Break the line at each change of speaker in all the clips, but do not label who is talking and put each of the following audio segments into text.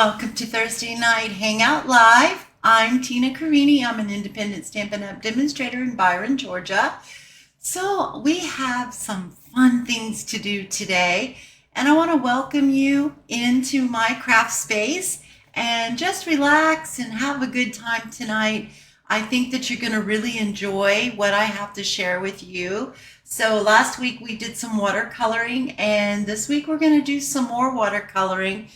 Welcome to Thursday Night Hangout Live. I'm Tina Carini. I'm an independent Stampin' Up! Demonstrator in Byron, Georgia. So we have some fun things to do today, and I want to welcome you into my craft space and just relax and have a good time tonight. I think that you're going to really enjoy what I have to share with you. So last week we did some watercoloring, and this week we're going to do some more watercoloring.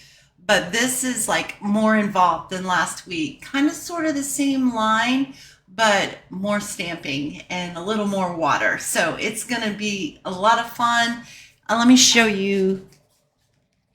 But this is like more involved than last week. Kind of sort of the same line, but more stamping and a little more water. So it's going to be a lot of fun. Let me show you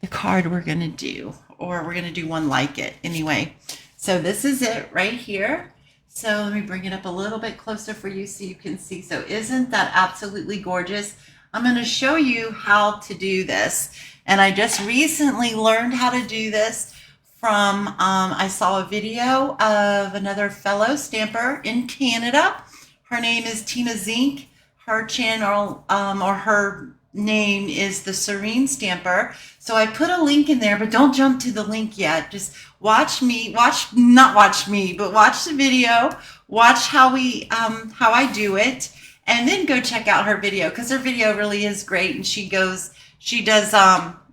the card we're going to do, or we're going to do one like it anyway. So this is it right here. So let me bring it up a little bit closer for you so you can see. So isn't that absolutely gorgeous? I'm going to show you how to do this. And I just recently learned how to do this from, I saw a video of another fellow stamper in Canada. Her name is Tina Zink. Her channel, or her name is The Serene Stamper. So I put a link in there, but don't jump to the link yet. Just watch me, not watch me, but watch the video, watch how I do it, and then go check out her video, because her video really is great. And she does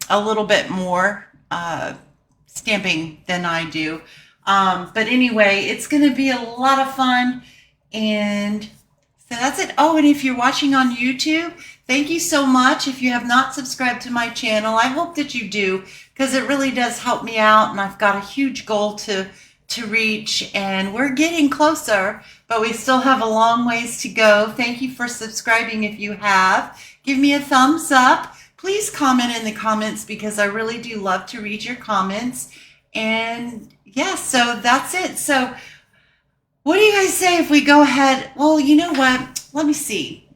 a little bit more stamping than I do. But anyway, it's going to be a lot of fun. And so that's it. Oh, and if you're watching on YouTube, thank you so much. If you have not subscribed to my channel, I hope that you do, because it really does help me out. And I've got a huge goal to reach, and we're getting closer, but we still have a long ways to go. Thank you for subscribing if you have. Give me a thumbs up. Please comment in the comments, because I really do love to read your comments. And yeah, so that's it. So what do you guys say if we go ahead? Well, you know what? Let me see.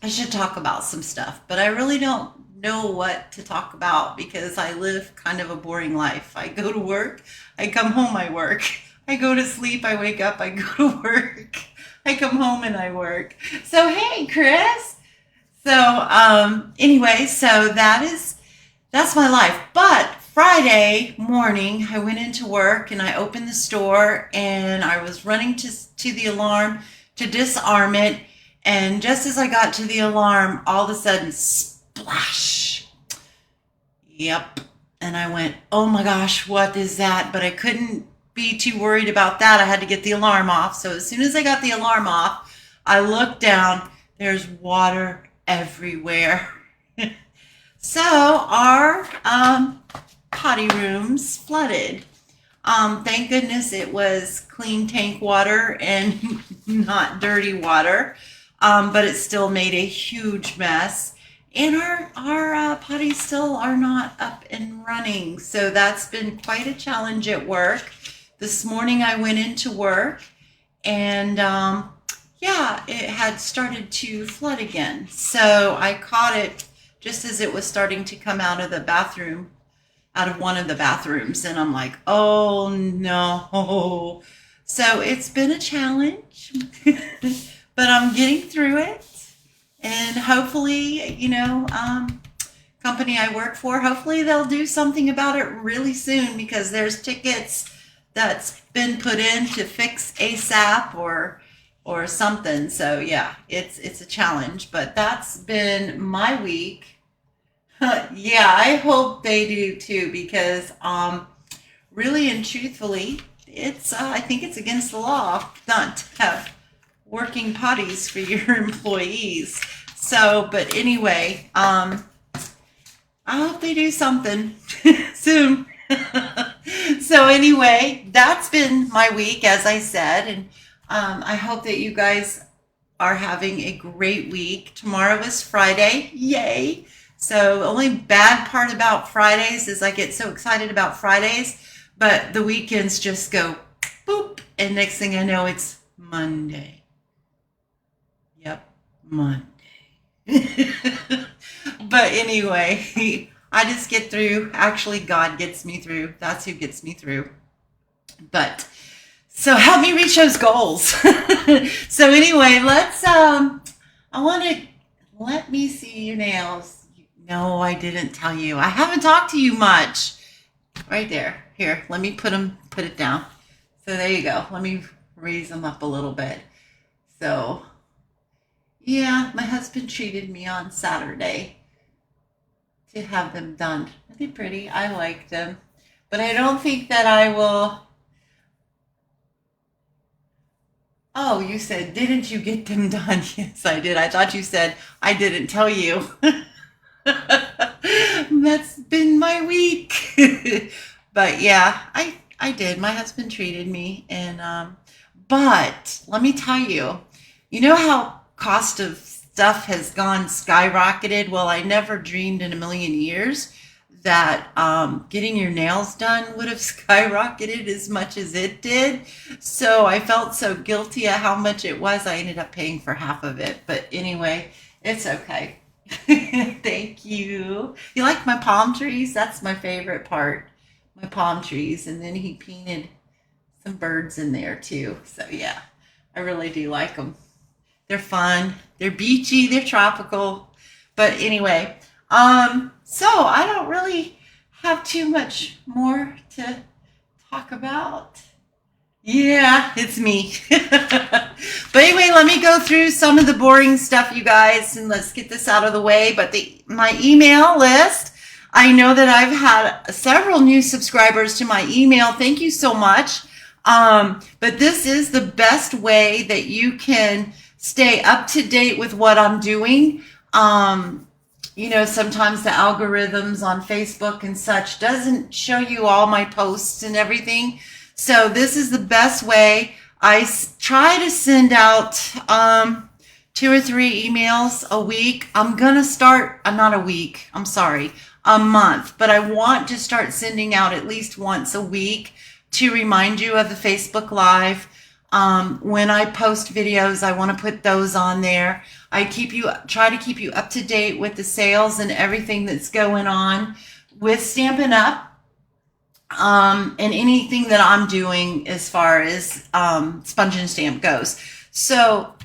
I should talk about some stuff, but I really don't know what to talk about, because I live kind of a boring life. I go to work, I come home, I work. I go to sleep, I wake up, I go to work. I come home and I work. So hey, Chris. So anyway, so that's my life. But Friday morning, I went into work and I opened the store, and I was running to the alarm to disarm it. And just as I got to the alarm, all of a sudden, splash. Yep. And I went, oh my gosh, what is that? But I couldn't be too worried about that. I had to get the alarm off. So as soon as I got the alarm off, I looked down. There's water everywhere. So our potty rooms flooded. Thank goodness it was clean tank water and not dirty water, but it still made a huge mess. And our potties still are not up and running. So that's been quite a challenge at work. This morning I went into work, and yeah, it had started to flood again. So I caught it just as it was starting to come out of the bathroom, out of one of the bathrooms. And I'm like, oh no. So it's been a challenge, but I'm getting through it. And hopefully, company I work for, hopefully they'll do something about it really soon, because there's tickets that's been put in to fix ASAP or something. So yeah, it's a challenge, but that's been my week. Yeah, I hope they do too, because really and truthfully, it's I think it's against the law not to have working potties for your employees. So, but anyway, I hope they do something soon. So anyway, that's been my week, as I said, and I hope that you guys are having a great week. Tomorrow is Friday. Yay. So the only bad part about Fridays is I get so excited about Fridays, but the weekends just go boop, and next thing I know, it's Monday. Yep, Monday. But anyway, I just get through. Actually, God gets me through. That's who gets me through. But so help me reach those goals. So anyway, let me see your nails. No, I didn't tell you. I haven't talked to you much. Right there. Here, let me put it down. So there you go. Let me raise them up a little bit. So yeah, my husband treated me on Saturday to have them done. Are they pretty? I like them. But I don't think that I will. Oh, you said, didn't you get them done? Yes, I did. I thought you said, I didn't tell you. That's been my week. But yeah, I did. My husband treated me, and but let me tell you, you know how cost of stuff has gone skyrocketed? Well, I never dreamed in a million years that getting your nails done would have skyrocketed as much as it did. So I felt so guilty at how much it was. I ended up paying for half of it. But anyway, it's okay. Thank you. You like my palm trees? That's my favorite part. My palm trees. And then he painted some birds in there too. So yeah, I really do like them. They're fun. They're beachy. They're tropical. But anyway, so I don't really have too much more to talk about. Yeah, it's me. But anyway, let me go through some of the boring stuff, you guys, and let's get this out of the way. But my email list, I know that I've had several new subscribers to my email. Thank you so much. But this is the best way that you can stay up to date with what I'm doing. You know, sometimes the algorithms on Facebook and such doesn't show you all my posts and everything. So this is the best way. I try to send out 2 or 3 emails a week. I'm going to start, not a week, I'm sorry, a month. But I want to start sending out at least once a week to remind you of the Facebook Live. When I post videos, I want to put those on there. I try to keep you up to date with the sales and everything that's going on with Stampin' Up. And anything that I'm doing as far as Sponge and Stamp goes. So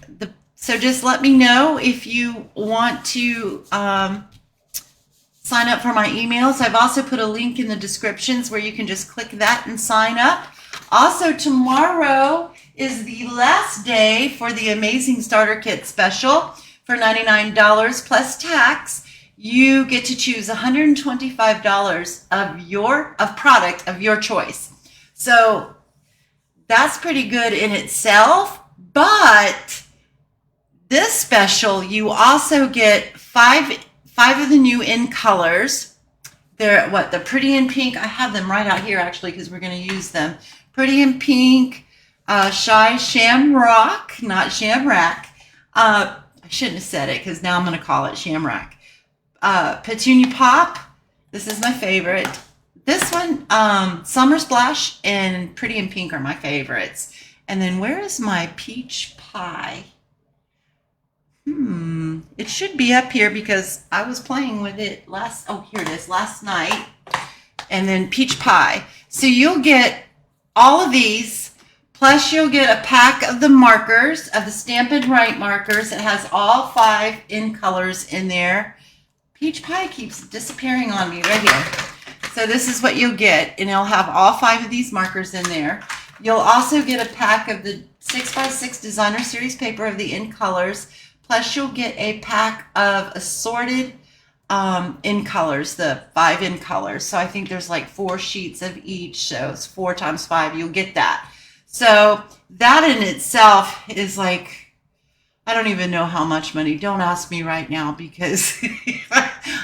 just let me know if you want to sign up for my emails. I've also put a link in the descriptions where you can just click that and sign up. Also, tomorrow is the last day for the Amazing Starter Kit special for $99 plus tax. You get to choose $125 of product of your choice. So that's pretty good in itself. But this special, you also get five of the new in colors. They're the Pretty in Pink. I have them right out here actually because we're going to use them. Pretty in Pink, Shy Shamrock, not Shamrack. I shouldn't have said it because now I'm going to call it Shamrock. Petunia Pop. This is my favorite. This one, Summer Splash and Pretty in Pink are my favorites. And then where is my Peach Pie? It should be up here because I was playing with it here it is, last night. And then Peach Pie. So you'll get all of these, plus you'll get a pack of the markers, of the Stampin' Right markers. It has all 5 in colors in there. Peach Pie keeps disappearing on me right here. So this is what you'll get, and it'll have all 5 of these markers in there. You'll also get a pack of the 6x6 Designer Series paper of the in colors, plus you'll get a pack of assorted in colors, the 5 in colors. So I think there's like 4 sheets of each, so it's 4 times 5, you'll get that. So that in itself is like, I don't even know how much money. Don't ask me right now because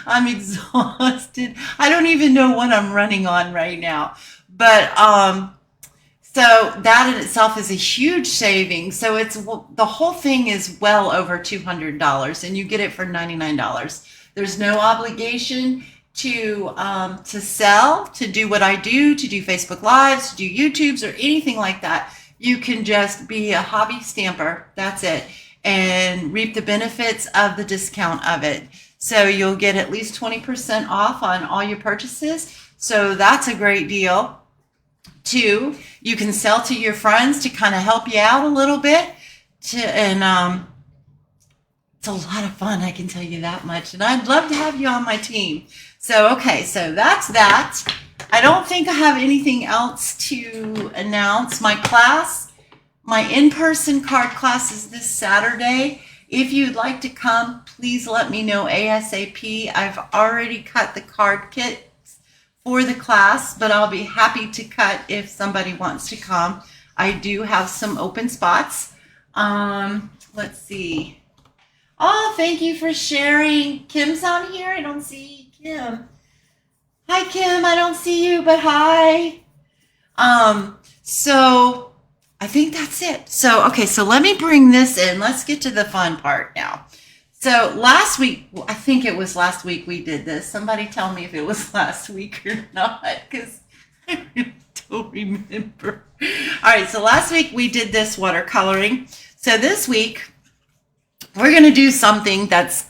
I'm exhausted. I don't even know what I'm running on right now. But so that in itself is a huge saving. So the whole thing is well over $200, and you get it for $99. There's no obligation to sell, to do what I do, to do Facebook Lives, to do YouTubes, or anything like that. You can just be a hobby stamper. That's it. And reap the benefits of the discount of it. So you'll get at least 20% off on all your purchases. So that's a great deal. 2, you can sell to your friends to kind of help you out a little bit. And it's a lot of fun, I can tell you that much. And I'd love to have you on my team. So, okay, so that's that. I don't think I have anything else to announce. My class, my in-person card class is this Saturday. If you'd like to come, please let me know ASAP. I've already cut the card kits for the class, but I'll be happy to cut if somebody wants to come. I do have some open spots. Let's see. Oh, thank you for sharing. Kim's on here. I don't see Kim. Hi, Kim. I don't see you, but hi. So I think that's it. So, okay, so let me bring this in. Let's get to the fun part now. So last week, I think it was last week we did this. Somebody tell me if it was last week or not, because I really don't remember. All right, so last week we did this watercoloring. So this week, we're going to do something that's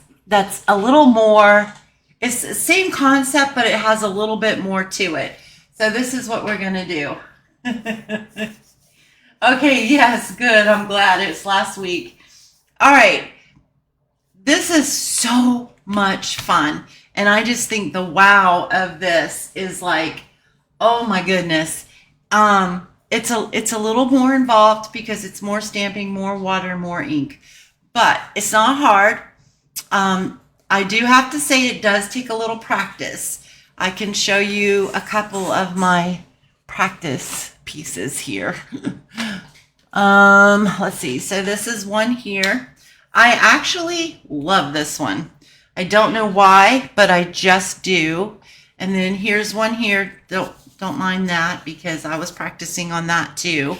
a little more, it's the same concept, but it has a little bit more to it. So this is what we're going to do. Okay, yes, good. I'm glad it's last week. All right. This is so much fun. And I just think the wow of this is like, oh my goodness. It's a little more involved because it's more stamping, more water, more ink. But it's not hard. I do have to say it does take a little practice. I can show you a couple of my practice pieces here. Let's see. So this is one here. I actually love this one. I don't know why, but I just do. And then here's one here. Don't mind that because I was practicing on that too.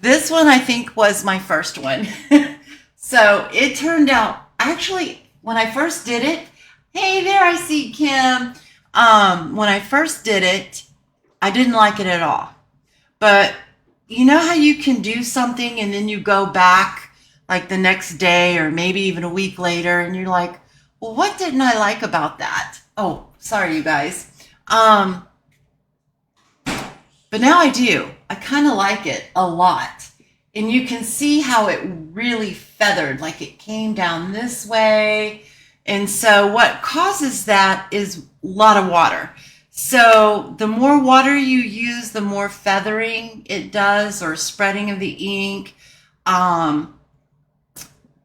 This one I think was my first one. So it turned out, actually, when I first did it, hey there, I see Kim. When I first did it, I didn't like it at all. But you know how you can do something and then you go back like the next day or maybe even a week later and you're like, well, what didn't I like about that? Oh, sorry, you guys. But now I do. I kind of like it a lot. And you can see how it really feathered, like it came down this way. And so what causes that is a lot of water. So the more water you use, the more feathering it does, or spreading of the ink.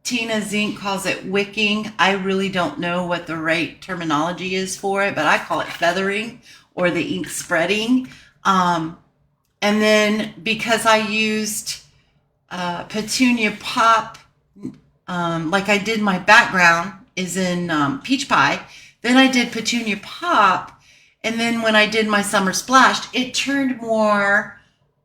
Tina's ink calls it wicking. I really don't know what the right terminology is for it, but I call it feathering or the ink spreading. And then because I used Petunia Pop, like I did, my background is in Peach Pie. Then I did Petunia Pop, and then when I did my Summer Splash, it turned more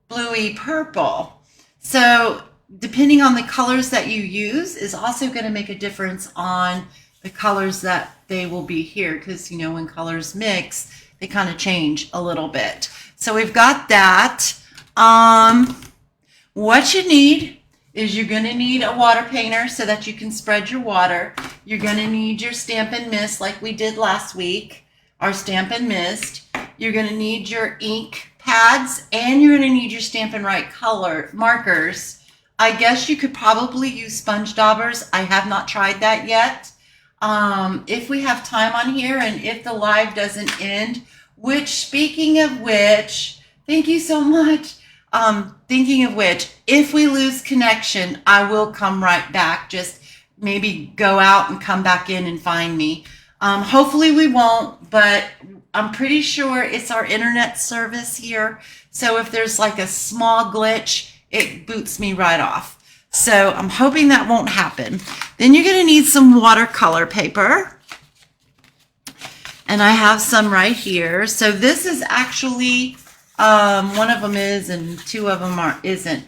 bluey purple. So depending on the colors that you use is also going to make a difference on the colors that they will be here, because you know when colors mix, they kind of change a little bit. So we've got that. What you need is you're going to need a water painter so that you can spread your water. You're going to need your Stampin' Mist like we did last week, our Stampin' Mist. You're going to need your ink pads, and you're going to need your Stampin' Right color markers. I guess you could probably use sponge daubers. I have not tried that yet. If we have time on here and if the live doesn't end, which, speaking of which, thank you so much. Thinking of which, if we lose connection, I will come right back. Just maybe go out and come back in and find me. Hopefully we won't, but I'm pretty sure it's our internet service here. So if there's like a small glitch, it boots me right off. So I'm hoping that won't happen. Then you're going to need some watercolor paper. And I have some right here. So this is actually, one of them is and two of them isn't.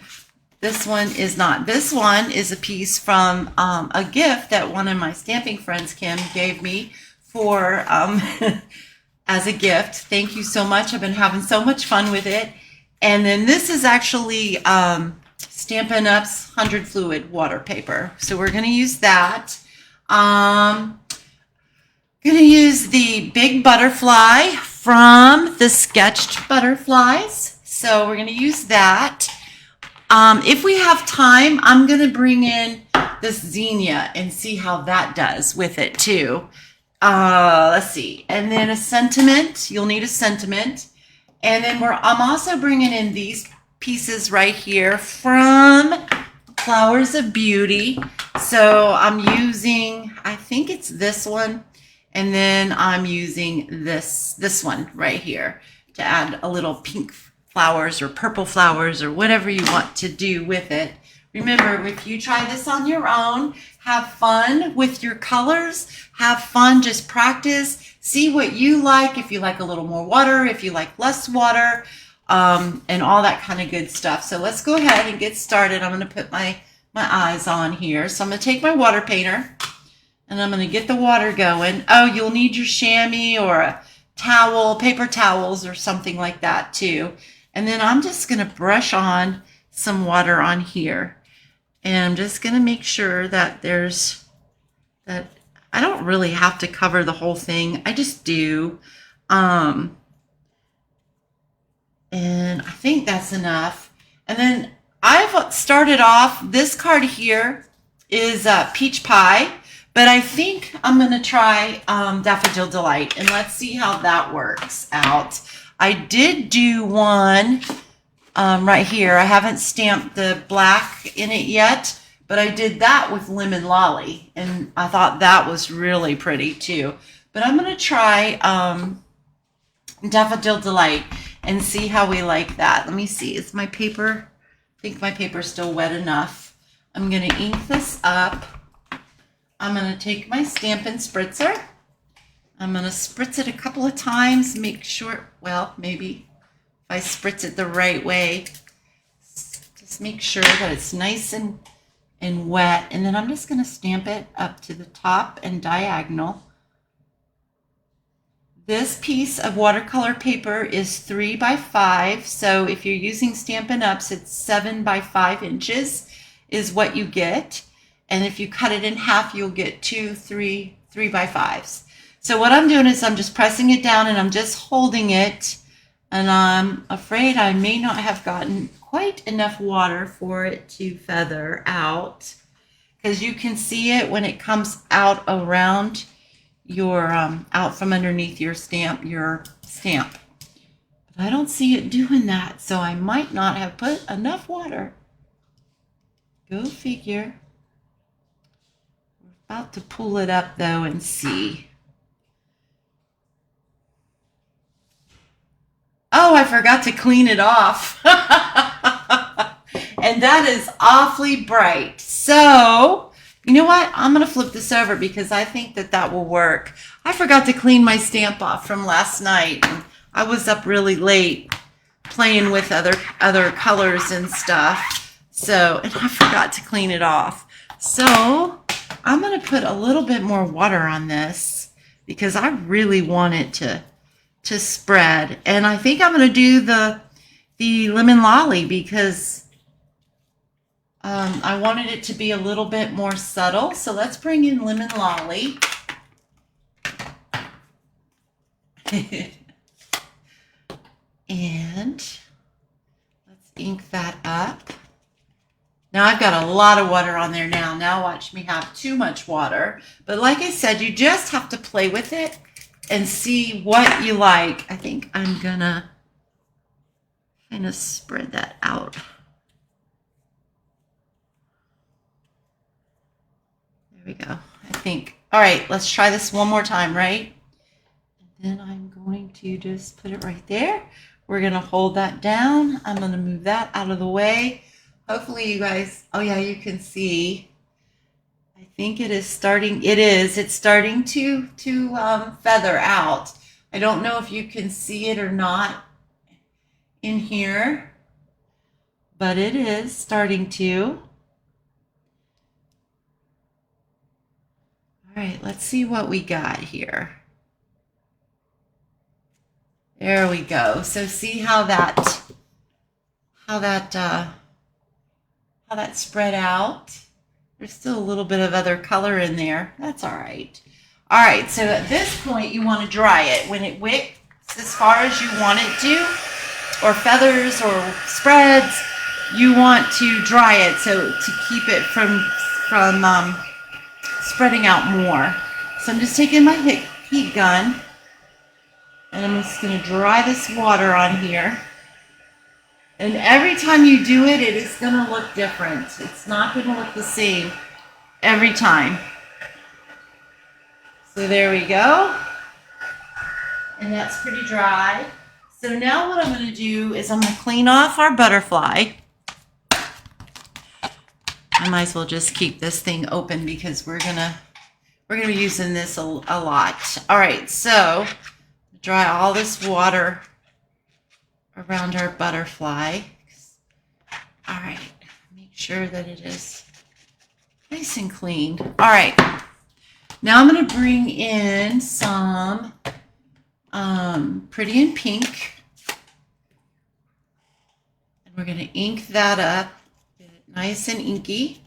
This one is not. This one is a piece from a gift that one of my stamping friends, Kim, gave me for as a gift. Thank you so much. I've been having so much fun with it. And then this is actually Stampin' Up's 100 Fluid water paper. So we're going to use that. Going to use the big butterfly from the Sketched Butterflies. So we're going to use that. If we have time, I'm going to bring in this Zinnia and see how that does with it too. Let's see. And then a sentiment. You'll need a sentiment. And then I'm also bringing in these pieces right here from Flowers of Beauty. So I'm using, I think it's this one, and then I'm using this one right here to add a little pink flowers or purple flowers or whatever you want to do with it. Remember, if you try this on your own, have fun with your colors, have fun, just practice, see what you like, if you like a little more water, if you like less water, and all that kind of good stuff. So let's go ahead and get started. I'm going to put my eyes on here. So I'm going to take my water painter and I'm going to get the water going. Oh, you'll need your chamois or a towel, paper towels or something like that too. And then I'm just going to brush on some water on here. And I'm just going to make sure that I don't really have to cover the whole thing. I just do. And I think that's enough. And then I've started off, this card here is Peach Pie, but I think I'm going to try Daffodil Delight, and let's see how that works out. I did do one right here. I haven't stamped the black in it yet, but I did that with Lemon Lolly, and I thought that was really pretty too. But I'm going to try Daffodil Delight and see how we like that. Let me see. Is my paper, I think my paper's still wet enough. I'm going to ink this up. I'm going to take my Stampin' Spritzer. I'm going to spritz it a couple of times, make sure, well, maybe if I spritz it the right way, just make sure that it's nice and wet. And then I'm just going to stamp it up to the top and diagonal. This piece of watercolor paper is 3 by 5. So if you're using Stampin' Ups, it's 7 by 5 inches is what you get. And if you cut it in half, you'll get 3 by 5s. So what I'm doing is I'm just pressing it down and I'm just holding it. And I'm afraid I may not have gotten quite enough water for it to feather out, because you can see it when it comes out around your, out from underneath your stamp. But I don't see it doing that, so I might not have put enough water. Go figure. We're about to pull it up though and see. Oh, I forgot to clean it off. And that is awfully bright. So, you know what? I'm going to flip this over because I think that will work. I forgot to clean my stamp off from last night. I was up really late playing with other colors and stuff. So, and I forgot to clean it off. So, I'm going to put a little bit more water on this because I really want it to spread. And I think I'm going to do the Lemon Lolly because I wanted it to be a little bit more subtle. So let's bring in Lemon Lolly. And let's ink that up. Now I've got a lot of water on there now. Now watch me have too much water. But like I said, you just have to play with it and see what you like. I think I'm gonna kind of spread that out. There we go. I think, all right, let's try this one more time, right? And then I'm going to just put it right there. We're gonna hold that down. I'm gonna move that out of the way. Hopefully you guys, oh yeah, you can see. I think it is starting, it's starting to feather out. I don't know if you can see it or not in here, but it is starting to. All right, let's see what we got here. There we go. So see how that spread out. There's still a little bit of other color in there. That's all right. All right, so at this point, you want to dry it. When it wicks as far as you want it to, or feathers or spreads, you want to dry it so to keep it from spreading out more. So I'm just taking my heat gun And I'm just going to dry this water on here. And every time you do it, it is going to look different. It's not going to look the same every time. So there we go. And that's pretty dry. So now what I'm going to do is I'm going to clean off our butterfly. I might as well just keep this thing open because we're gonna be using this a lot. All right, so dry all this water around our butterfly. All right, make sure that it is nice and clean. All right, now I'm going to bring in some Pretty in Pink, and we're going to ink that up, get it nice and inky,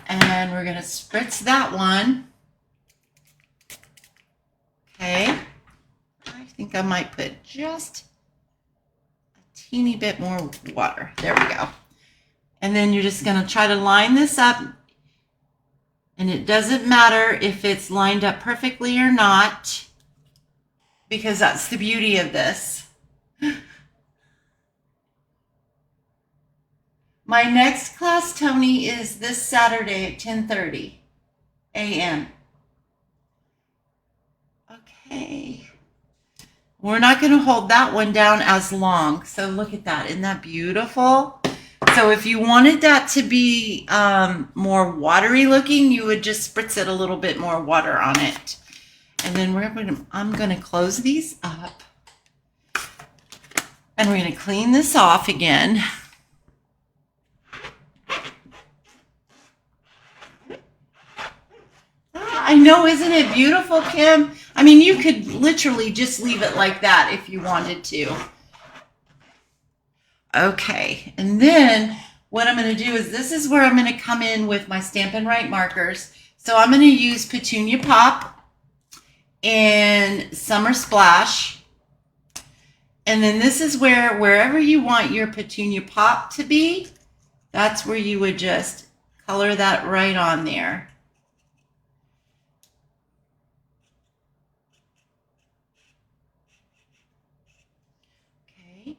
and we're going to spritz that one. Okay, I think I might put just a teeny bit more water. There we go. And then you're just going to try to line this up, and it doesn't matter if it's lined up perfectly or not, because that's the beauty of this. My next class, Tony, is this Saturday at 10:30 a.m. Okay. We're not going to hold that one down as long. So look at that. Isn't that beautiful? So if you wanted that to be more watery looking, you would just spritz it a little bit more water on it. And then I'm going to close these up. And we're going to clean this off again. I know, isn't it beautiful, Kim? I mean, you could literally just leave it like that if you wanted to. Okay, and then what I'm going to do is this is where I'm going to come in with my Stampin' Write markers. So I'm going to use Petunia Pop and Summer Splash. And then this is where, wherever you want your Petunia Pop to be, that's where you would just color that right on there. Okay,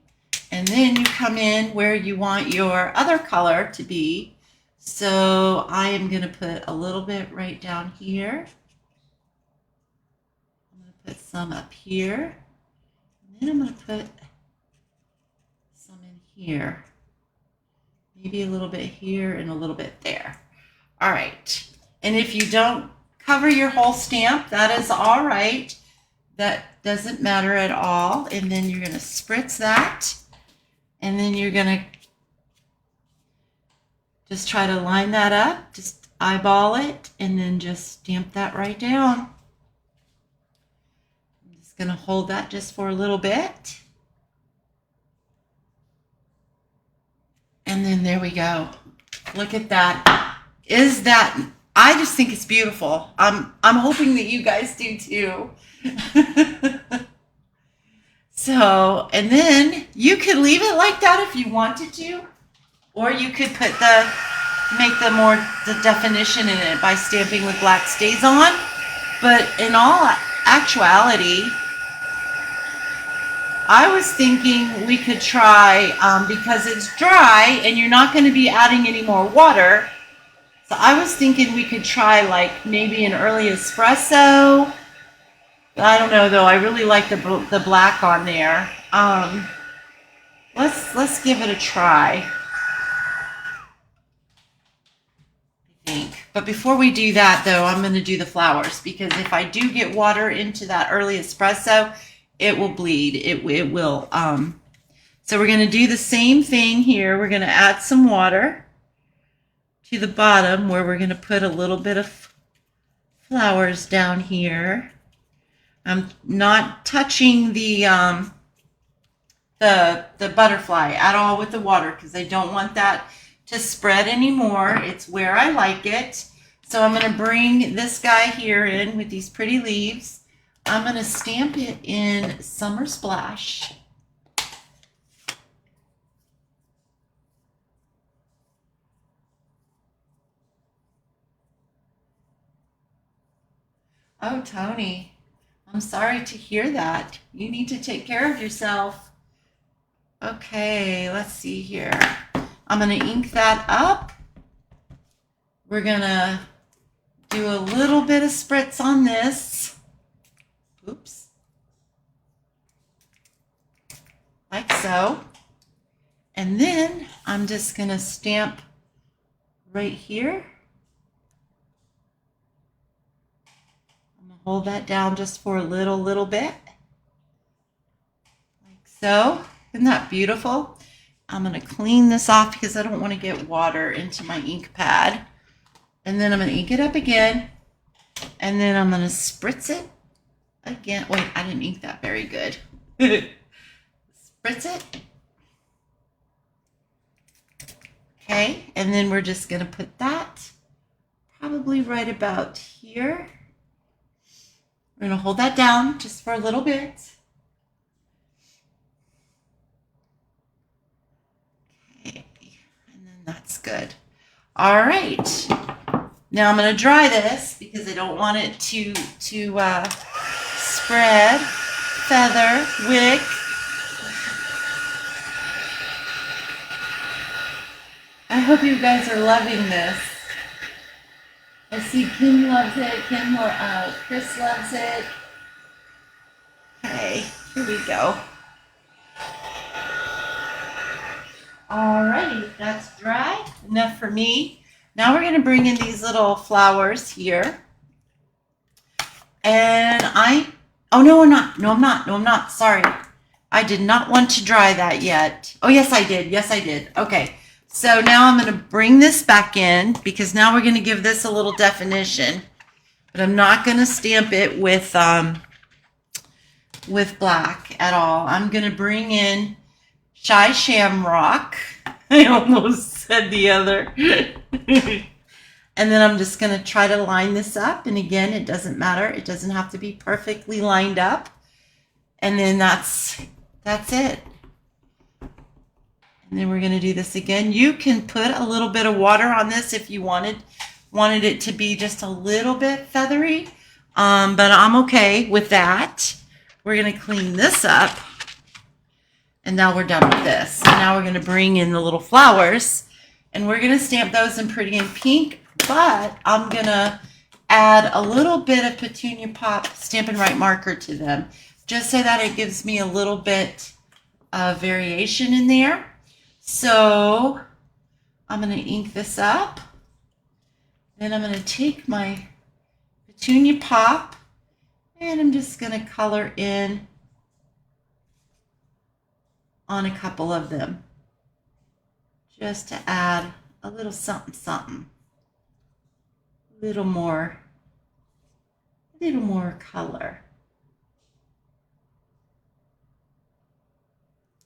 and then you come in where you want your other color to be. So I am going to put a little bit right down here. I'm going to put some up here. And then I'm going to put some in here. Maybe a little bit here and a little bit there. All right. And if you don't cover your whole stamp, that is all right. That doesn't matter at all. And then you're going to spritz that. And then you're going to just try to line that up. Just eyeball it and then just stamp that right down. I'm just going to hold that just for a little bit. And then there we go. Look at that. Is that, I just think it's beautiful. I'm hoping that you guys do too. So, and then you could leave it like that if you wanted to, or you could put make the definition in it by stamping with black stays on. But in all actuality, I was thinking we could try, because it's dry and you're not going to be adding any more water. So I was thinking we could try like maybe an early espresso. I don't know though. I really like the black on there. Let's give it a try. I think. But before we do that though, I'm going to do the flowers, because if I do get water into that early espresso, it will bleed. It will. So we're going to do the same thing here. We're going to add some water to the bottom where we're going to put a little bit of flowers down here. I'm not touching the butterfly at all with the water because I don't want that to spread anymore. It's where I like it. So I'm going to bring this guy here in with these pretty leaves. I'm going to stamp it in Summer Splash. Oh, Tony, I'm sorry to hear that. You need to take care of yourself. Okay, let's see here. I'm going to ink that up. We're going to do a little bit of spritz on this. Oops. Like so. And then I'm just going to stamp right here. I'm going to hold that down just for a little bit. Like so. Isn't that beautiful? I'm going to clean this off because I don't want to get water into my ink pad. And then I'm going to ink it up again. And then I'm going to spritz it again. Wait, I didn't ink that very good. Spritz it. Okay, and then we're just going to put that probably right about here. We're going to hold that down just for a little bit. Okay, and then that's good. All right. Now I'm going to dry this because I don't want it to spread, feather, wick. I hope you guys are loving this. I see Kim loves it. Chris loves it. Okay, here we go. Alrighty, that's dry. Enough for me. Now we're going to bring in these little flowers here. And oh no, we're not. No, I'm not. No, I'm not. Sorry. I did not want to dry that yet. Oh, yes, I did. Yes, I did. Okay. So now I'm going to bring this back in because now we're going to give this a little definition. But I'm not going to stamp it with black at all. I'm going to bring in Shy Shamrock. I almost said the other. And then I'm just going to try to line this up. And again, it doesn't matter. It doesn't have to be perfectly lined up. And then that's it. And then we're going to do this again. You can put a little bit of water on this if you wanted it to be just a little bit feathery. But I'm okay with that. We're going to clean this up. And now we're done with this. So now we're going to bring in the little flowers. And we're going to stamp those in pretty in pink. But I'm going to add a little bit of Petunia Pop Stampin' Right marker to them. Just so that it gives me a little bit of variation in there. So I'm going to ink this up. Then I'm going to take my Petunia Pop. And I'm just going to color in on a couple of them. Just to add a little something, something. A little more color.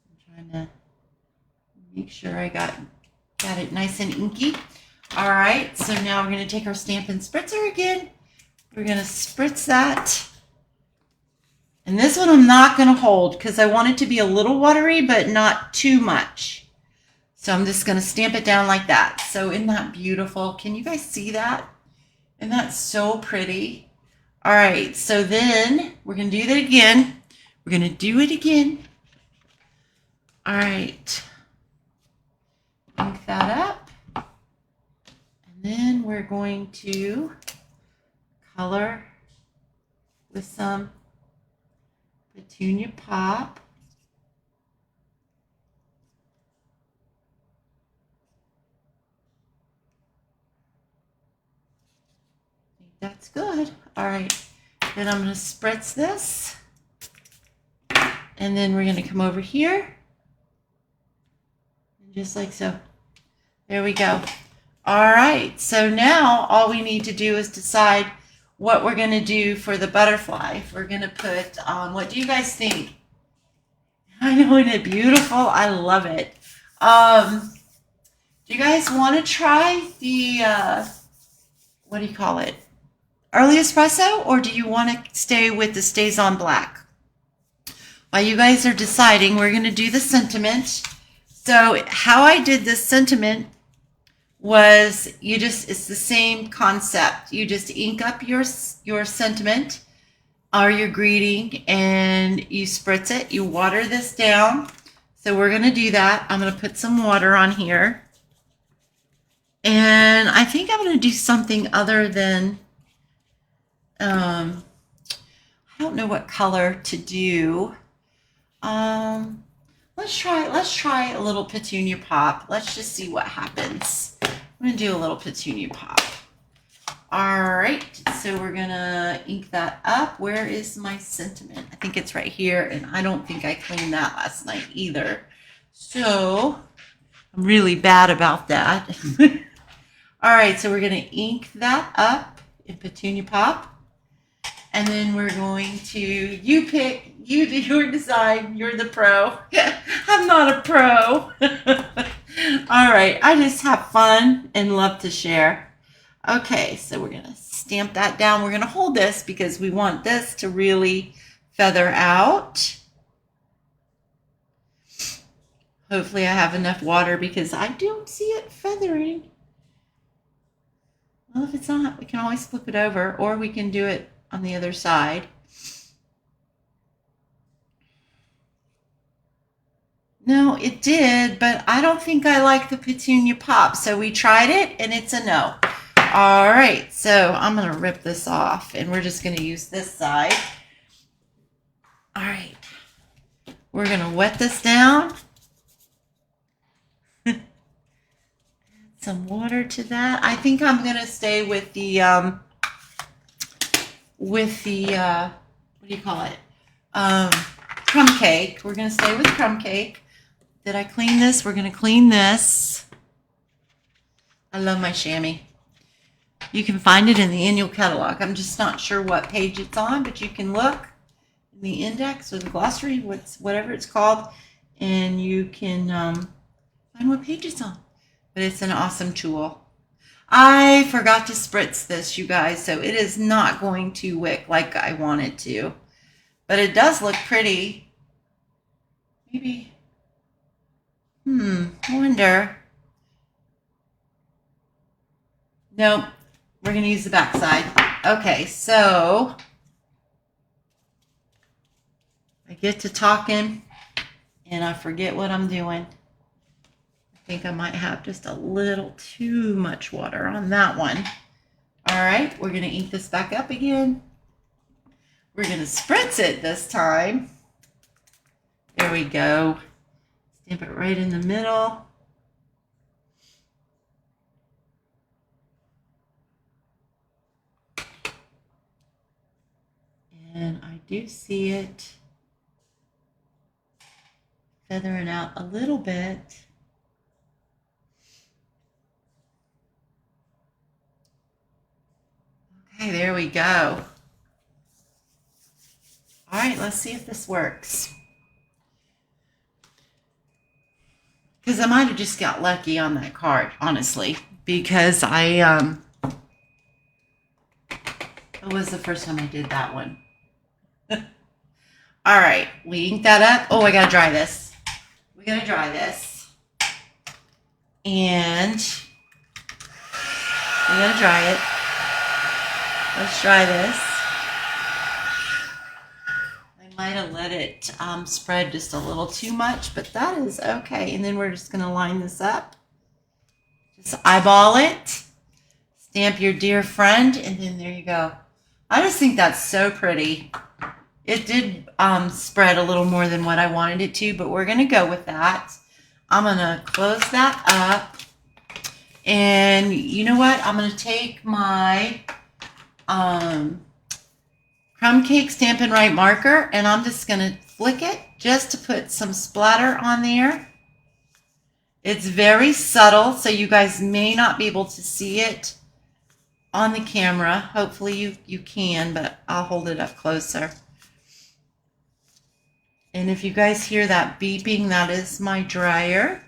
I'm trying to make sure I got it nice and inky. All right, so now we're going to take our Stampin' Spritzer again. We're going to spritz that. And this one I'm not going to hold because I want it to be a little watery, but not too much. So I'm just going to stamp it down like that. So isn't that beautiful? Can you guys see that? Isn't that so pretty? All right, so then we're going to do that again. We're going to do it again. All right. Ink that up. And then we're going to color with some Petunia Pop. That's good. All right. Then I'm going to spritz this. And then we're going to come over here. And just like so. There we go. All right. So now all we need to do is decide what we're going to do for the butterfly. We're going to put on, what do you guys think? I know, isn't it beautiful? I love it. Do you guys want to try the, what do you call it? Early espresso, or do you want to stay with the Stays on Black? While you guys are deciding, we're going to do the sentiment. So how I did this sentiment was it's the same concept. You just ink up your sentiment or your greeting, and you spritz it. You water this down. So we're going to do that. I'm going to put some water on here. And I think I'm going to do something other than, I don't know what color to do. Let's try a little petunia pop. Let's just see what happens. I'm going to do a little petunia pop. All right, so we're going to ink that up. Where is my sentiment? I think it's right here, and I don't think I cleaned that last night either. So I'm really bad about that. All right, so we're going to ink that up in petunia pop. And then we're going to, you pick, you do your design, you're the pro. I'm not a pro. All right, I just have fun and love to share. Okay, so we're gonna stamp that down. We're gonna hold this because we want this to really feather out. Hopefully I have enough water because I don't see it feathering. Well, if it's not, we can always flip it over, or we can do it on the other side. No, it did, but I don't think I like the petunia pop. So we tried it and it's a no. All right, so I'm going to rip this off and we're just going to use this side. All right, we're going to wet this down. Add some water to that. I think I'm going to stay with the, what do you call it? Crumb cake. We're going to stay with crumb cake. Did I clean this? We're going to clean this. I love my chamois. You can find it in the annual catalog. I'm just not sure what page it's on, but you can look in the index or the glossary, whatever it's called, and you can find what page it's on. But it's an awesome tool. I forgot to spritz this, you guys, so it is not going to wick like I want it to. But it does look pretty. Maybe, I wonder. Nope. We're going to use the back side. Okay, so I get to talking and I forget what I'm doing. I think I might have just a little too much water on that one. All right, we're going to ink this back up again. We're going to spritz it this time. There we go. Stamp it right in the middle. And I do see it feathering out a little bit. Okay, there we go. All right, let's see if this works. Because I might have just got lucky on that card, honestly, because it was the first time I did that one. All right, we inked that up. Oh, I gotta dry this. We gotta dry this. And we gotta dry it. Let's dry this. I might have let it spread just a little too much, but that is okay. And then we're just gonna line this up. Just eyeball it. Stamp your dear friend, and then there you go. I just think that's so pretty. It did spread a little more than what I wanted it to, but we're going to go with that. I'm going to close that up. And you know what? I'm going to take my crumb cake Stampin' Right marker, and I'm just going to flick it just to put some splatter on there. It's very subtle, so you guys may not be able to see it on the camera. Hopefully you can, but I'll hold it up closer. And if you guys hear that beeping, that is my dryer.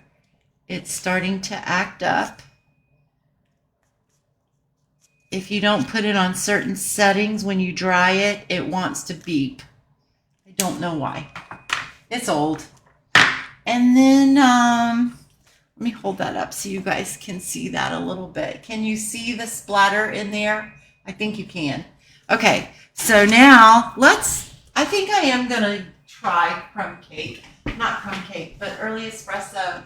It's starting to act up. If you don't put it on certain settings when you dry it, it wants to beep. I don't know why. It's old. And then, let me hold that up so you guys can see that a little bit. Can you see the splatter in there? I think you can. Okay, so now I think I am going to try crumb cake. Not crumb cake, but early espresso.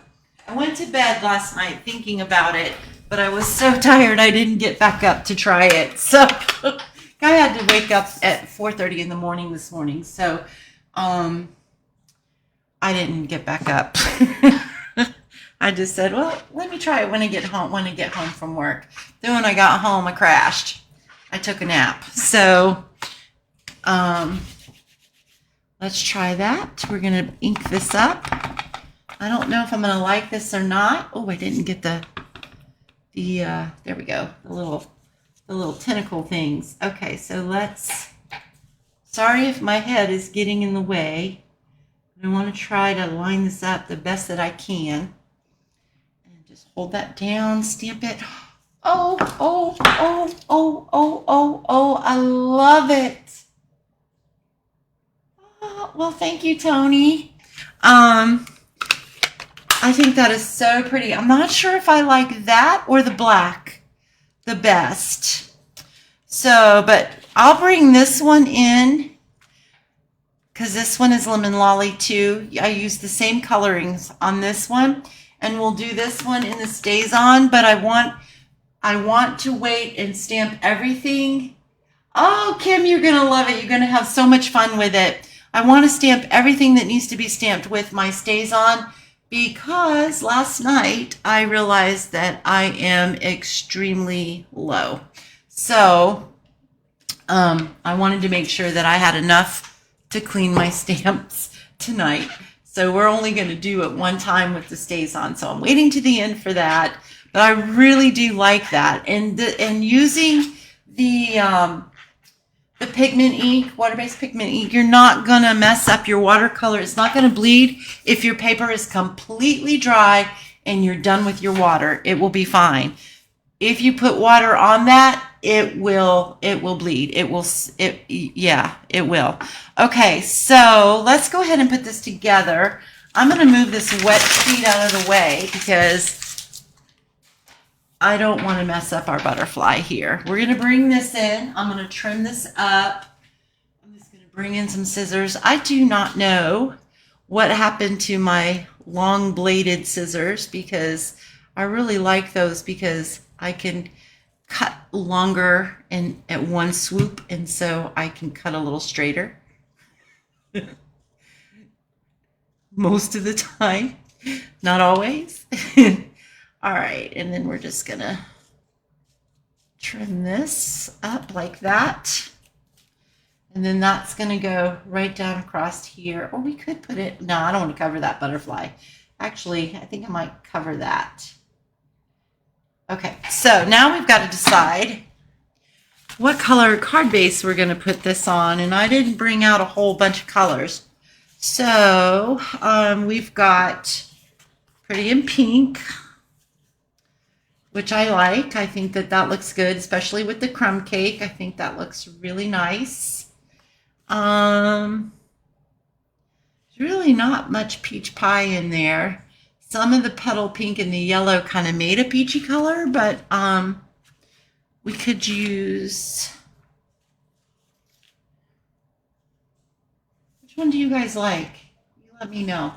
I went to bed last night thinking about it, but I was so tired I didn't get back up to try it. So I had to wake up at 4:30 in the morning this morning. So I didn't get back up. I just said, well, let me try it when I get home from work. Then when I got home, I crashed. I took a nap. So let's try that. We're going to ink this up. I don't know if I'm going to like this or not. Oh, I didn't get there we go. The little tentacle things. Okay, so sorry if my head is getting in the way. I want to try to line this up the best that I can. And just hold that down, stamp it. Oh, oh, oh, oh, oh, oh, oh, I love it. Oh, well, thank you, Tony. I think that is so pretty. I'm not sure if I like that or the black the best. So, but I'll bring this one in because this one is Lemon Lolly too. I use the same colorings on this one, and we'll do this one in the Stays On, but I want to wait and stamp everything. Oh, Kim, you're going to love it. You're going to have so much fun with it. I want to stamp everything that needs to be stamped with my Stays On, because last night I realized that I am extremely low. So I wanted to make sure that I had enough to clean my stamps tonight. So we're only going to do it one time with the Stays On. So I'm waiting to the end for that. But I really do like that. And using the pigment ink, water-based pigment ink, you're not going to mess up your watercolor. It's not going to bleed if your paper is completely dry and you're done with your water. It will be fine. If you put water on that, it will bleed. It will. Okay, so let's go ahead and put this together. I'm going to move this wet sheet out of the way because I don't want to mess up our butterfly here. We're going to bring this in. I'm going to trim this up. I'm just going to bring in some scissors. I do not know what happened to my long bladed scissors, because I really like those because I can cut longer and at one swoop, and so I can cut a little straighter most of the time, not always. All right, and then we're just gonna trim this up like that. And then that's gonna go right down across here. Or we could put it, no, I don't want to cover that butterfly. Actually, I think I might cover that. Okay, so now we've got to decide what color card base we're gonna put this on. And I didn't bring out a whole bunch of colors. So we've got Pretty in Pink, which I like. I think that looks good, especially with the crumb cake. I think that looks really nice. There's really not much peach pie in there. Some of the petal pink and the yellow kind of made a peachy color, but we could use... Which one do you guys like? You let me know.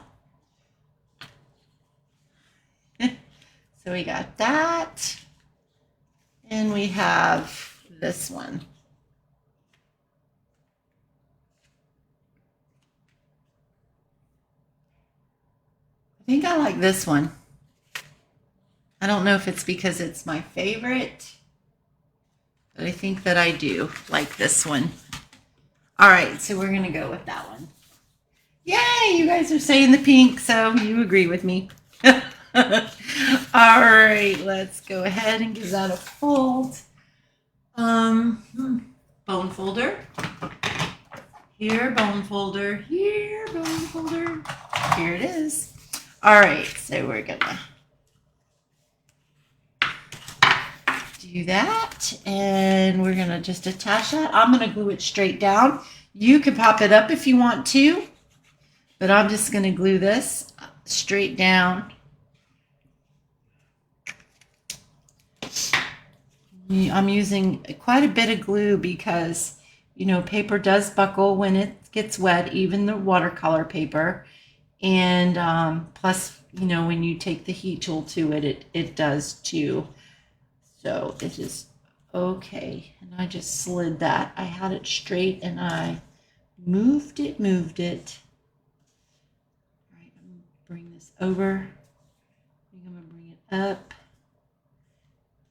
So we got that, and we have this one. I think I like this one. I don't know if it's because it's my favorite, but I think that I do like this one. All right, so we're gonna go with that one. Yay, you guys are saying the pink, so you agree with me. All right, let's go ahead and give that a fold. Bone folder. Here, bone folder. Here, bone folder. Here it is. All right, so we're gonna do that, and we're gonna just attach that. I'm gonna glue it straight down. You can pop it up if you want to, but I'm just gonna glue this straight down. I'm using quite a bit of glue because you know, paper does buckle when it gets wet, even the watercolor paper. And plus, you know, when you take the heat tool to it, it does too. So it is okay. And I just slid that. I had it straight and I moved it. All right, I'm going to bring this over. I think I'm going to bring it up.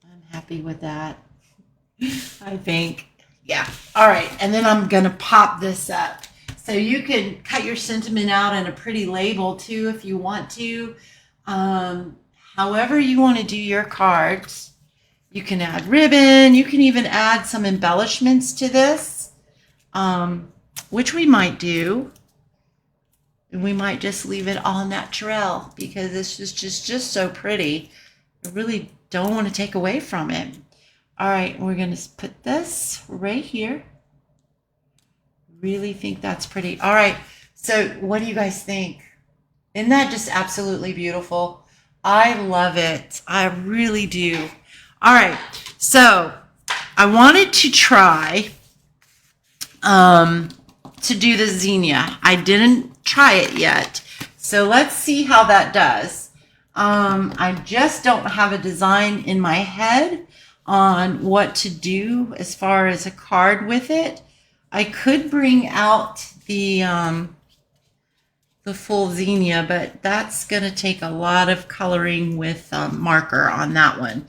I'm happy with that. I think. Yeah. All right. And then I'm going to pop this up. So you can cut your sentiment out in a pretty label too if you want to. However you want to do your cards. You can add ribbon. You can even add some embellishments to this, which we might do. And we might just leave it all natural because this is just so pretty. I really don't want to take away from it. All right, we're going to put this right here. Really think that's pretty. All right, so what do you guys think? Isn't that just absolutely beautiful? I love it. I really do. All right, so I wanted to try to do the Zinnia. I didn't try it yet, so let's see how that does. I just don't have a design in my head on what to do as far as a card with it. I could bring out the full Zinnia, but that's going to take a lot of coloring with marker on that one.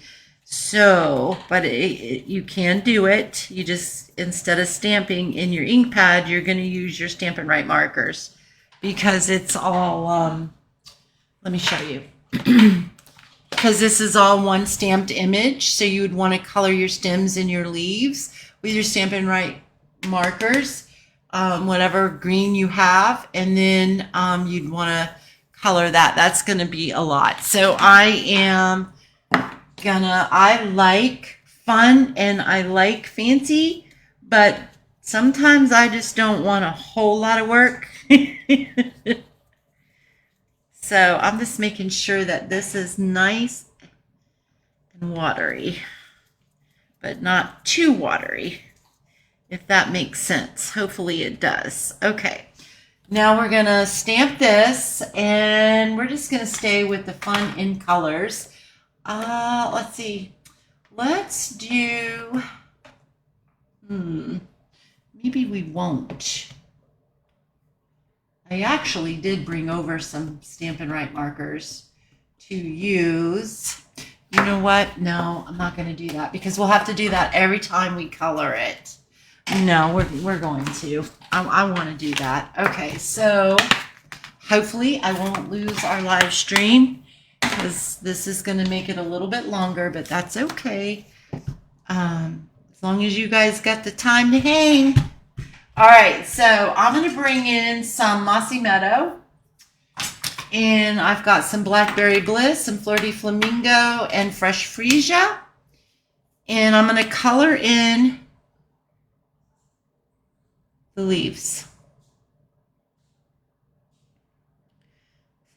So, but you can do it. You just, instead of stamping in your ink pad, you're going to use your Stampin' Right markers because it's all, let me show you. Because this is all one stamped image, so you would want to color your stems and your leaves with your Stampin' Right markers, whatever green you have, and then you'd want to color that. That's going to be a lot. So I like fun and I like fancy, but sometimes I just don't want a whole lot of work. So I'm just making sure that this is nice and watery, but not too watery, if that makes sense. Hopefully it does. Okay, now we're going to stamp this, and we're just going to stay with the fun in colors. Let's see. Let's do, maybe we won't. I actually did bring over some Stampin' Right markers to use. You know what? No, I'm not going to do that because we'll have to do that every time we color it. No, we're going to. I want to do that. Okay, so hopefully I won't lose our live stream because this is going to make it a little bit longer, but that's okay. As long as you guys got the time to hang. All right, so I'm going to bring in some Mossy Meadow, and I've got some Blackberry Bliss, some Fleur de Flamingo, and Fresh Freesia, and I'm going to color in the leaves.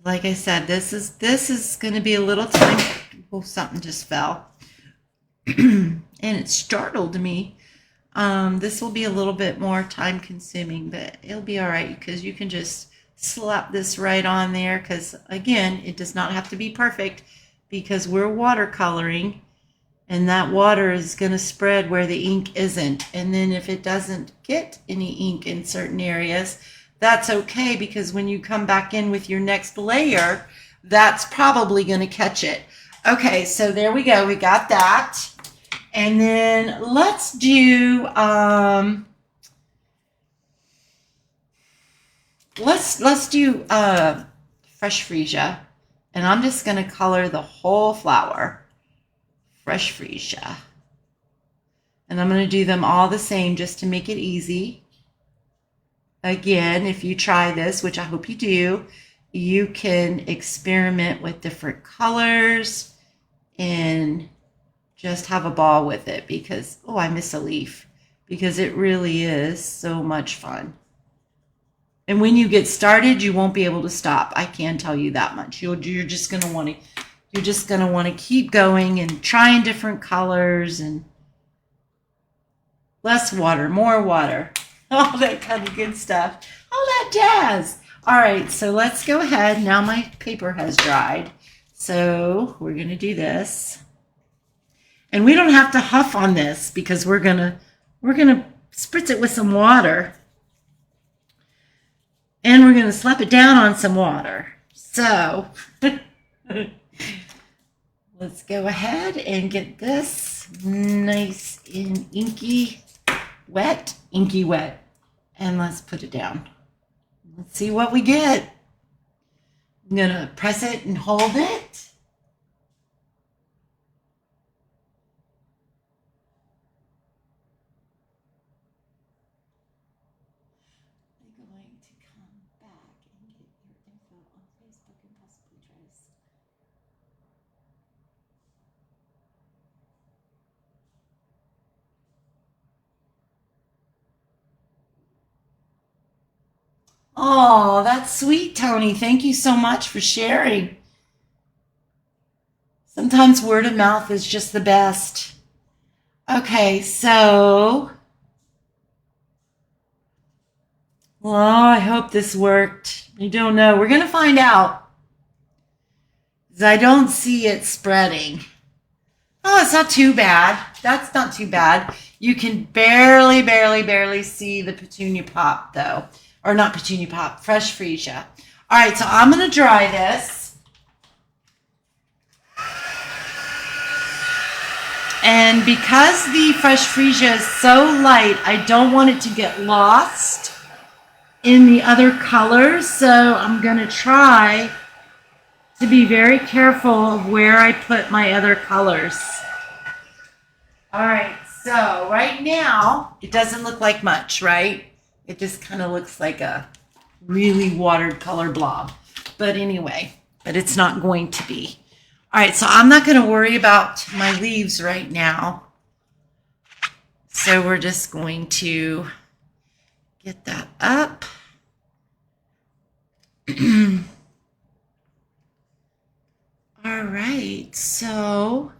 Like I said, this is going to be a little time. Oh, something just fell, and it startled me. This will be a little bit more time consuming, but it'll be all right because you can just slap this right on there because, again, it does not have to be perfect because we're watercoloring, and that water is going to spread where the ink isn't. And then if it doesn't get any ink in certain areas, that's okay because when you come back in with your next layer, that's probably going to catch it. Okay, so there we go. We got that. And then let's do let's do Fresh Freesia, and I'm just going to color the whole flower. Fresh Freesia, and I'm going to do them all the same just to make it easy. Again, if you try this, which I hope you do, you can experiment with different colors and just have a ball with it because, oh, I missed a leaf, because it really is so much fun. And when you get started, you won't be able to stop. I can tell you that much. You're just going to want to keep going and trying different colors. And less water, more water, all that kind of good stuff, all that jazz. All right, so let's go ahead. Now my paper has dried. So we're going to do this. And we don't have to huff on this because we're going to spritz it with some water. And we're going to slap it down on some water. So let's go ahead and get this nice and inky wet. And let's put it down. Let's see what we get. I'm going to press it and hold it. I'm going to come back and get your info on Facebook and possibly try to. Oh, that's sweet, Tony. Thank you so much for sharing. Sometimes word of mouth is just the best. Okay, so, well, I hope this worked. I don't know. We're going to find out. Because I don't see it spreading. Oh, it's not too bad. That's not too bad. You can barely see the petunia pop, though. Or not petunia pop, fresh freesia. All right, so I'm going to dry this. And because the fresh freesia is so light, I don't want it to get lost in the other colors. So I'm going to try to be very careful of where I put my other colors. All right, so right now, it doesn't look like much, right? It just kind of looks like a really watered color blob. But anyway, but it's not going to be. All right, so I'm not going to worry about my leaves right now. So we're just going to get that up. All right, so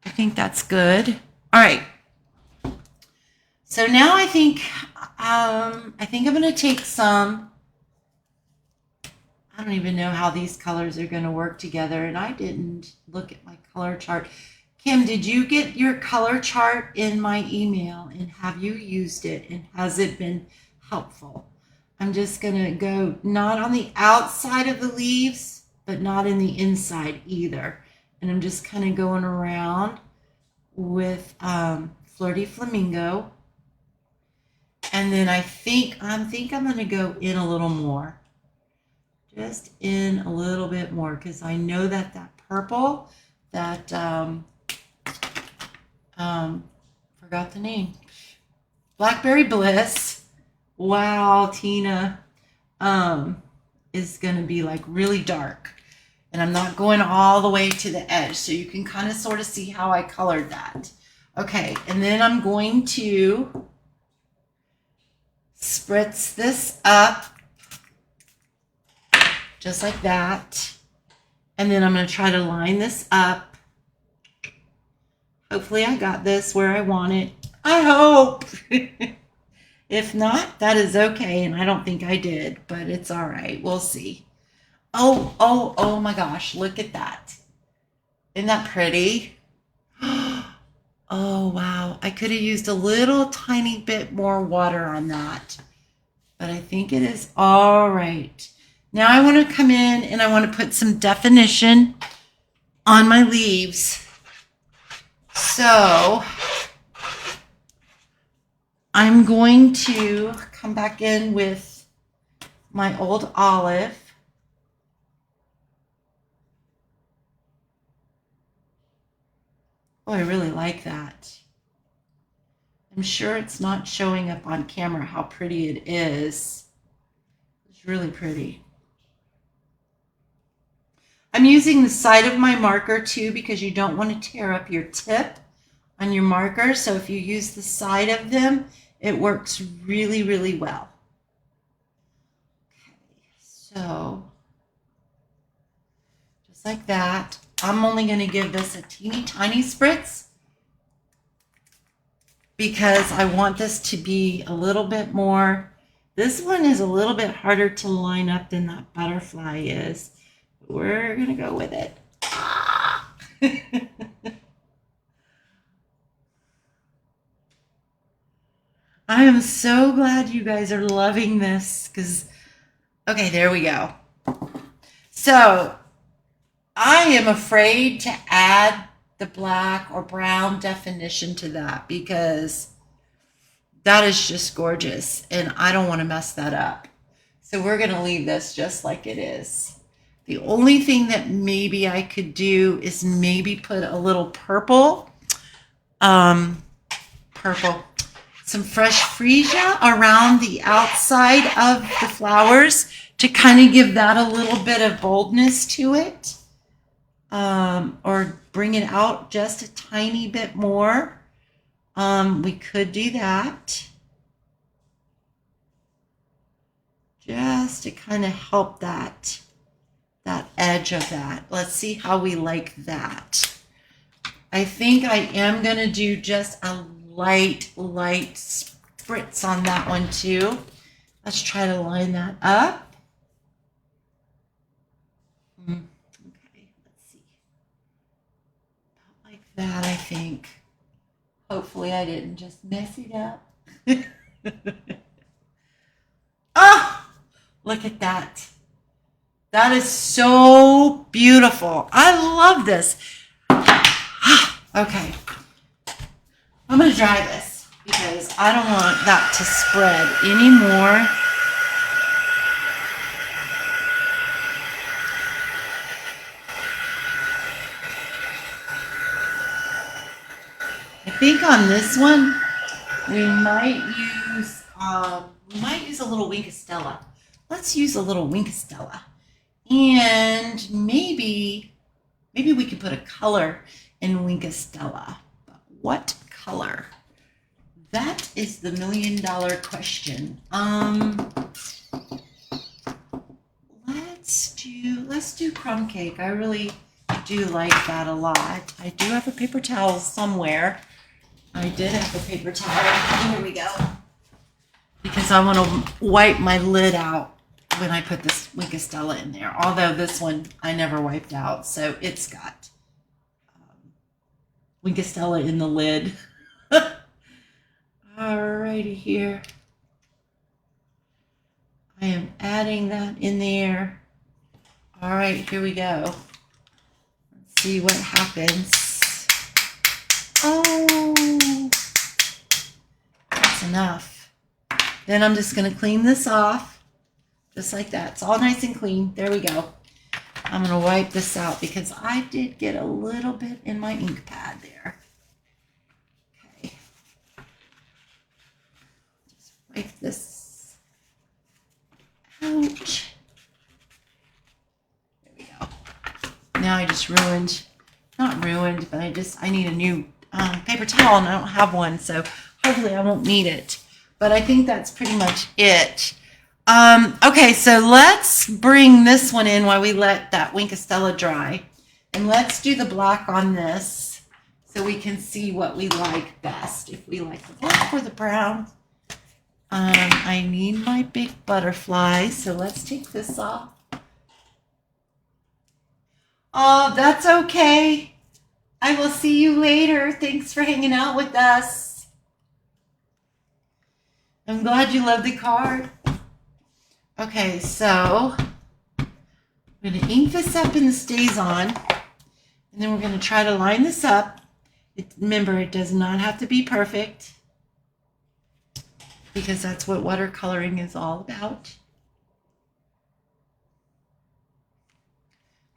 I think that's good. All right. So now I think I'm going to take some. I don't even know how these colors are going to work together, and I didn't look at my color chart. Kim, did you get your color chart in my email, and have you used it, and has it been helpful? I'm just going to go not on the outside of the leaves, but not in the inside either. And I'm just kind of going around with Flirty Flamingo. And then I think I'm going to go in a little more. Just in a little bit more, because I know that that purple, that forgot the name, Blackberry Bliss. Wow, Tina, is going to be like really dark, and I'm not going all the way to the edge, so you can kind of sort of see how I colored that. Okay, and then I'm going to spritz this up. Just like that. And then I'm going to try to line this up. Hopefully I got this where I want it. I hope. If not, that is okay. And I don't think I did, but it's all right. We'll see. Oh my gosh. Look at that. Isn't that pretty? Oh, wow. I could have used a little tiny bit more water on that. But I think it is all right. Now I want to come in and I want to put some definition on my leaves. So I'm going to come back in with my old olive. Oh, I really like that. I'm sure it's not showing up on camera how pretty it is. It's really pretty. I'm using the side of my marker too because you don't want to tear up your tip on your marker. So if you use the side of them, it works really, really well. Okay, so just like that. I'm only going to give this a teeny tiny spritz because I want this to be a little bit more. This one is a little bit harder to line up than that butterfly is. We're going to go with it. I am so glad you guys are loving this because, okay, there we go. So I am afraid to add the black or brown definition to that because that is just gorgeous and I don't want to mess that up. So we're going to leave this just like it is. The only thing that maybe I could do is maybe put a little purple, some fresh freesia around the outside of the flowers to kind of give that a little bit of boldness to it, or bring it out just a tiny bit more. We could do that just to kind of help that edge of that. Let's see how we like that. I think I am going to do just a light spritz on that one too. Let's try to line that up. Okay, let's see. About like that, I think. Hopefully I didn't just mess it up. Oh, look at that. That is so beautiful. I love this. Okay. I'm going to dry this because I don't want that to spread anymore. I think on this one we might use a little Wink of Stella. Let's use a little Wink of Stella. And maybe we could put a color in Wink of Stella. But what color? That is the $1 million question. Let's do crumb cake. I really do like that a lot. I do have a paper towel somewhere. I did have a paper towel. Here we go. Because I want to wipe my lid out when I put this Wink of Stella in there. Although this one I never wiped out, so it's got Wink of Stella in the lid. Alrighty here. I am adding that in there. All right, here we go. Let's see what happens. Oh, that's enough. Then I'm just going to clean this off. Just like that. It's all nice and clean. There we go. I'm going to wipe this out because I did get a little bit in my ink pad there. Okay. Just wipe this out. There we go. Now I just not ruined, but I need a new paper towel and I don't have one, so hopefully I won't need it. But I think that's pretty much it. Okay, so let's bring this one in while we let that Wink of Stella dry. And let's do the black on this so we can see what we like best. If we like the black or the brown. I need my big butterfly, so let's take this off. Oh, that's okay. I will see you later. Thanks for hanging out with us. I'm glad you love the card. Okay, so I'm going to ink this up in the StazOn, and then we're going to try to line this up. Remember, it does not have to be perfect because that's what watercoloring is all about.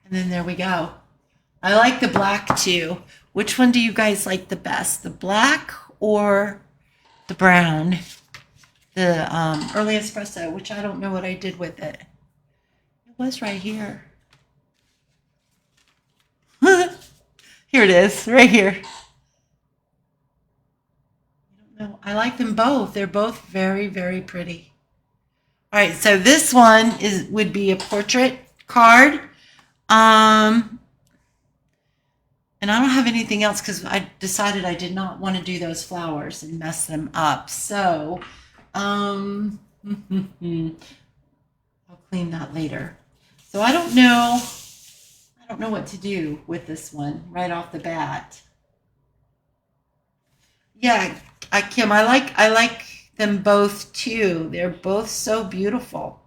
And then there we go. I like the black too. Which one do you guys like the best? The black or the brown? The early espresso, which I don't know what I did with it. It was right here. Here it is, right here. I don't know. I like them both. They're both very, very pretty. All right, so this one would be a portrait card. And I don't have anything else because I decided I did not want to do those flowers and mess them up. So, um, I'll clean that later. So I don't know. I don't know what to do with this one right off the bat. Yeah, Kim, I like them both too. They're both so beautiful.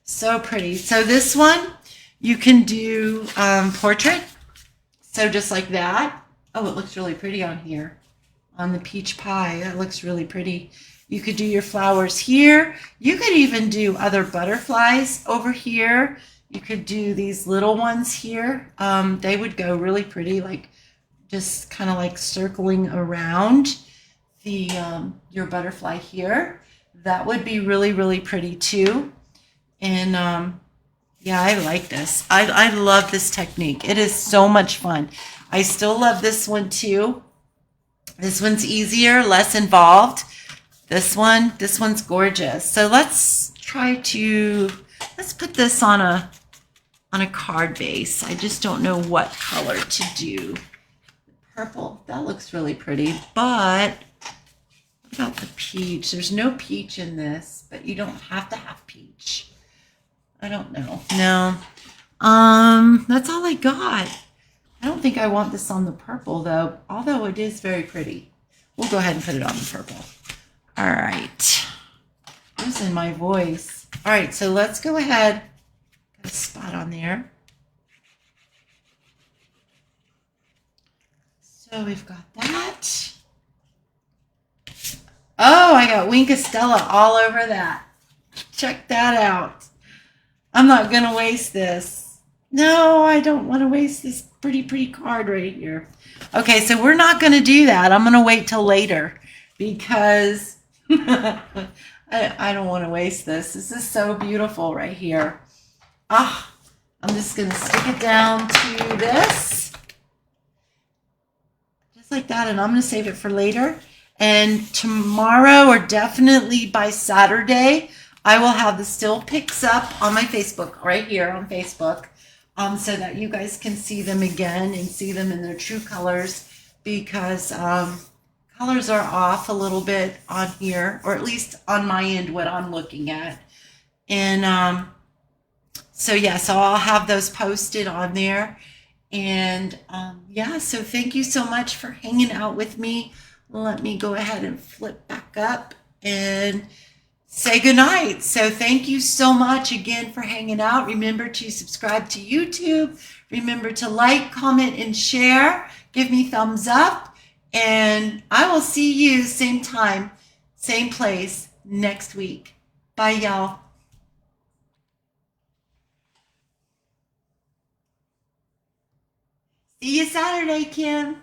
So pretty. So this one you can do portrait. So just like that. Oh, it looks really pretty on here. On the peach pie. That looks really pretty. You could do your flowers here. You could even do other butterflies over here. You could do these little ones here. They would go really pretty, like just kind of like circling around the your butterfly here. That would be really, really pretty too. And yeah, I like this. I love this technique. It is so much fun. I still love this one too. This one's easier, less involved. This one's gorgeous. So let's put this on a card base. I just don't know what color to do. Purple, that looks really pretty, but what about the peach? There's no peach in this, but you don't have to have peach. I don't know. No. That's all I got. I don't think I want this on the purple though, although it is very pretty. We'll go ahead and put it on the purple. All right. Losing my voice. All right, so let's go ahead. Got a spot on there. So we've got that. Oh, I got Wink Stella all over that. Check that out. I'm not going to waste this. No, I don't want to waste this pretty, pretty card right here. Okay, so we're not going to do that. I'm going to wait till later because I don't want to waste this. This is so beautiful right here. Ah, I'm just going to stick it down to this. Just like that, and I'm going to save it for later. And tomorrow, or definitely by Saturday, I will have the still pics up on my Facebook, right here on Facebook, so that you guys can see them again and see them in their true colors, because colors are off a little bit on here, or at least on my end, what I'm looking at. And so yeah, so I'll have those posted on there. And yeah, so thank you so much for hanging out with me. Let me go ahead and flip back up and say goodnight. So thank you so much again for hanging out. Remember to subscribe to YouTube. Remember to like, comment, and share. Give me thumbs up. And I will see you same time, same place next week. Bye, y'all. See you Saturday, Kim.